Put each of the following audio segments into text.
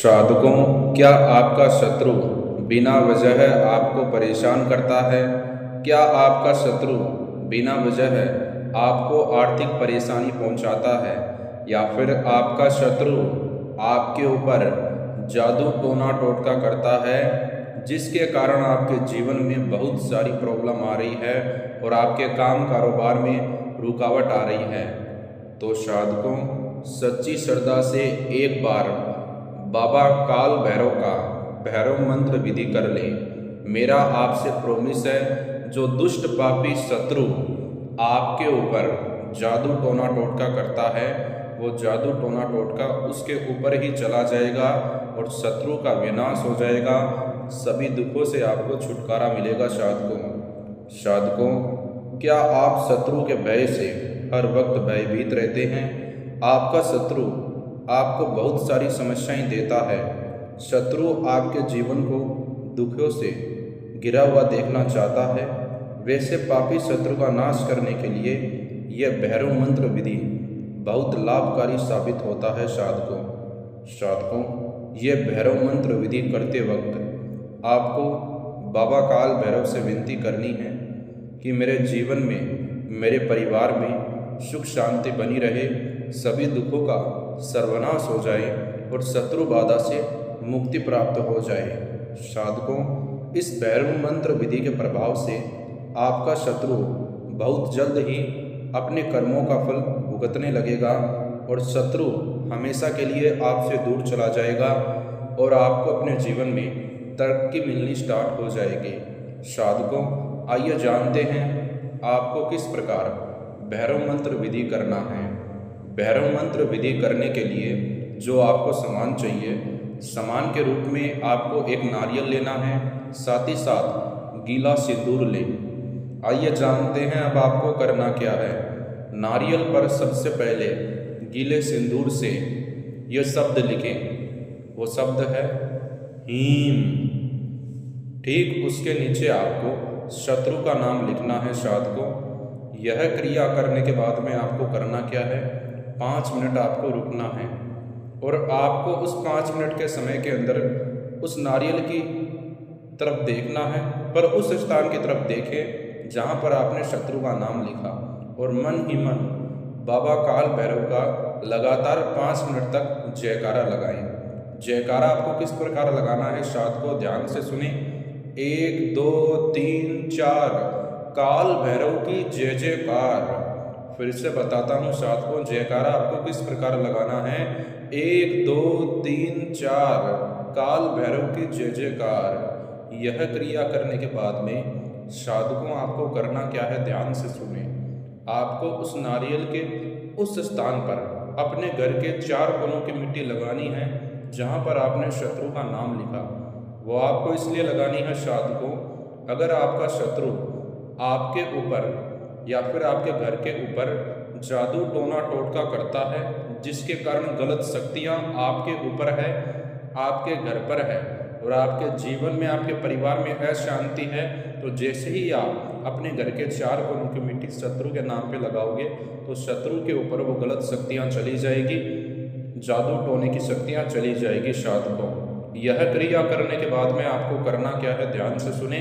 साधकों, क्या आपका शत्रु बिना वजह आपको परेशान करता है? क्या आपका शत्रु बिना वजह आपको आर्थिक परेशानी पहुंचाता है? या फिर आपका शत्रु आपके ऊपर जादू टोना टोटका करता है, जिसके कारण आपके जीवन में बहुत सारी प्रॉब्लम आ रही है और आपके काम कारोबार में रुकावट आ रही है? तो साधकों, सच्ची श्रद्धा से एक बार बाबा काल भैरव का भैरव मंत्र विधि कर लें। मेरा आपसे प्रॉमिस है, जो दुष्ट पापी शत्रु आपके ऊपर जादू टोना टोटका करता है, वो जादू टोना टोटका उसके ऊपर ही चला जाएगा और शत्रु का विनाश हो जाएगा। सभी दुखों से आपको छुटकारा मिलेगा। साधकों, क्या आप शत्रु के भय से हर वक्त भयभीत रहते हैं? आपका शत्रु आपको बहुत सारी समस्याएं देता है। शत्रु आपके जीवन को दुखों से घिरा हुआ देखना चाहता है। वैसे पापी शत्रु का नाश करने के लिए यह भैरव मंत्र विधि बहुत लाभकारी साबित होता है। साधकों, यह भैरव मंत्र विधि करते वक्त आपको बाबा काल भैरव से विनती करनी है कि मेरे जीवन में, मेरे परिवार में सुख शांति बनी रहे, सभी दुखों का सर्वनाश हो जाए और शत्रु बाधा से मुक्ति प्राप्त हो जाए। साधकों, इस भैरव मंत्र विधि के प्रभाव से आपका शत्रु बहुत जल्द ही अपने कर्मों का फल भुगतने लगेगा और शत्रु हमेशा के लिए आपसे दूर चला जाएगा और आपको अपने जीवन में तरक्की मिलनी स्टार्ट हो जाएगी। साधकों, आइए जानते हैं आपको किस प्रकार भैरव मंत्र विधि करना है। भैरव मंत्र विधि करने के लिए जो आपको सामान चाहिए, सामान के रूप में आपको एक नारियल लेना है, साथ ही साथ गीला सिंदूर लें। आइए जानते हैं अब आपको करना क्या है। नारियल पर सबसे पहले गीले सिंदूर से यह शब्द लिखें। वो शब्द है हीम। ठीक उसके नीचे आपको शत्रु का नाम लिखना है। साधकों, यह क्रिया करने के बाद में आपको करना क्या है, 5 मिनट आपको रुकना है और आपको उस 5 मिनट के समय के अंदर उस नारियल की तरफ देखना है, पर उस स्थान की तरफ देखें जहाँ पर आपने शत्रु का नाम लिखा और मन ही मन बाबा काल भैरव का लगातार 5 मिनट तक जयकारा लगाएं। जयकारा आपको किस प्रकार लगाना है, साधकों ध्यान से सुने। 1 2 3 4 काल भैरव की जय जयकार। फिर से बताता हूँ साधकों, जयकारा आपको किस प्रकार लगाना है। 1 2 3 4 काल भैरव की जय जयकार। यह क्रिया करने के बाद में साधकों आपको करना क्या है, ध्यान से सुने। आपको उस नारियल के उस स्थान पर अपने घर के 4 कोनों की मिट्टी लगानी है जहाँ पर आपने शत्रु का नाम लिखा। वो आपको इसलिए लगानी है साधकों, अगर आपका शत्रु आपके ऊपर या फिर आपके घर के ऊपर जादू टोना टोटका करता है, जिसके कारण गलत शक्तियाँ आपके ऊपर है, आपके घर पर है और आपके जीवन में, आपके परिवार में अशांति है, तो जैसे ही आप अपने घर के 4 कोनों की मिट्टी शत्रु के नाम पे लगाओगे तो शत्रु के ऊपर वो गलत शक्तियाँ चली जाएगी, जादू टोने की शक्तियाँ चली जाएगी। साधकों, यह क्रिया करने के बाद में आपको करना क्या है, ध्यान से सुने।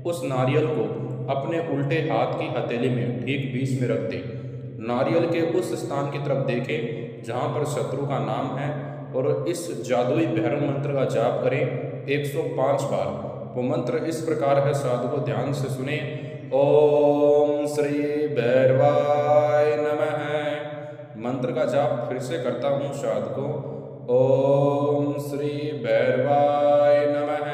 उस नारियल को अपने उल्टे हाथ की हथेली में ठीक बीच में रख दें। नारियल के उस स्थान की तरफ देखें जहाँ पर शत्रु का नाम है और इस जादुई भैरव मंत्र का जाप करें 105 बार। वो मंत्र इस प्रकार है साधकों, ध्यान से सुने। ओम श्री भैरवाय नमः। मंत्र का जाप फिर से करता हूँ साधकों। ओम श्री भैरवाय नमः।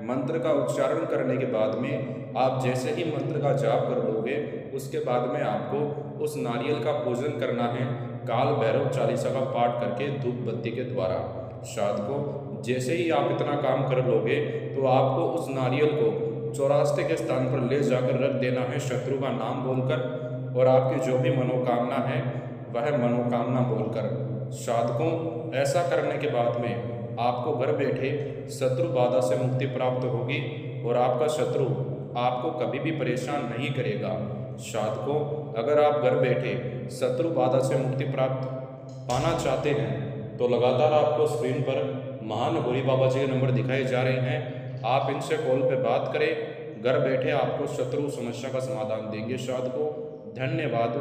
मंत्र का उच्चारण करने के बाद में आप जैसे ही मंत्र का जाप कर लोगे, उसके बाद में आपको उस नारियल का पूजन करना है काल भैरव चालीसा का पाठ करके धूप बत्ती के द्वारा। साधकों, जैसे ही आप इतना काम कर लोगे तो आपको उस नारियल को चौरास्ते के स्थान पर ले जाकर रख देना है शत्रु का नाम बोलकर, और आपकी जो भी मनोकामना है वह मनोकामना बोलकर। साधकों, ऐसा करने के बाद में आपको घर बैठे शत्रु बाधा से मुक्ति प्राप्त होगी और आपका शत्रु आपको कभी भी परेशान नहीं करेगा। साधकों, अगर आप घर बैठे शत्रु बाधा से मुक्ति प्राप्त पाना चाहते हैं तो लगातार आपको स्क्रीन पर महान भोले बाबा जी के नंबर दिखाए जा रहे हैं, आप इनसे कॉल पे बात करें। घर बैठे आपको शत्रु समस्या का समाधान देंगे। साध को धन्यवाद।